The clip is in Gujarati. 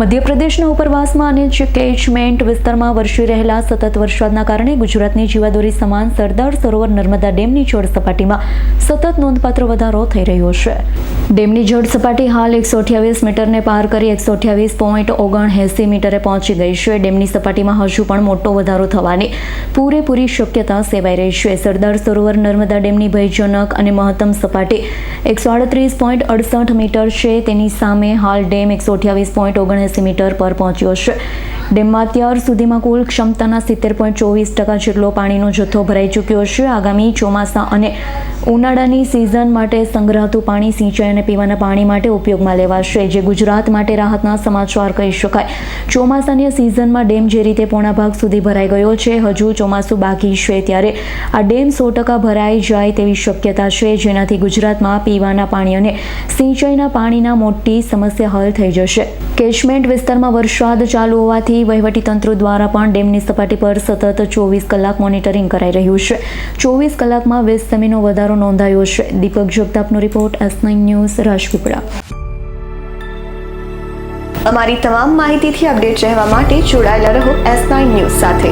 મધ્યપ્રદેશના ઉપરવાસમાં અને કેચમેન્ટ વિસ્તારમાં વરસી રહેલા સતત વરસાદના કારણે ગુજરાતની જીવાદોરી સમાન સરદાર સરોવર નર્મદા ડેમની જળ સપાટીમાં સતત નોંધપાત્ર વધારો થઈ રહ્યો છે. ડેમની જળ સપાટી હાલ 128 મીટરને પાર કરી 128.79 મીટરે પહોંચી ગઈ છે. ડેમની સપાટીમાં હજુ પણ મોટો વધારો થવાની પૂરેપૂરી શક્યતા સેવાઈ રહી છે. સરદાર સરોવર નર્મદા ડેમની ભયજનક અને મહત્તમ સપાટી 138.68 મીટર છે. તેની સામે હાલ ડેમ 128.79 મીટર પર પહોંચ્યો છે. ડેમમાં અત્યાર સુધીમાં કુલ ક્ષમતાના 70.24% જેટલો પાણીનો જથ્થો ભરાઈ ચૂક્યો છે. આગામી ચોમાસા અને ઉનાળાની સિઝન માટે સંગ્રહાતું પાણી સિંચાઈ અને પીવાના પાણી માટે ઉપયોગમાં લેવાશે, જે ગુજરાત માટે રાહતના સમાચાર કહી શકાય. ચોમાસાની સિઝનમાં ડેમ જે રીતે પોણા ભાગ સુધી ભરાઈ ગયો છે, હજુ ચોમાસું બાકી છે, ત્યારે આ ડેમ 100% ભરાઈ જાય તેવી શક્યતા છે, જેનાથી ગુજરાતમાં પીવાના પાણી અને સિંચાઈના પાણીના મોટી સમસ્યા હલ થઈ જશે. કેચમેન્ટ વિસ્તારમાં વરસાદ ચાલુ હોવાથી વહીવટીતંત્ર દ્વારા પણ ડેમની સપાટી પર સતત 24 કલાક મોનિટરિંગ કરાઈ રહ્યું છે. 24 કલાકમાં 20 સેમીનો વધારો નોંધાયો છે. દીપક જગતાપનો રિપોર્ટ, S9 ન્યૂઝ, રાજપીપળા. અમારી તમામ માહિતીથી અપડેટ રહેવા માટે જોડાયેલા રહો S9 ન્યૂઝ સાથે.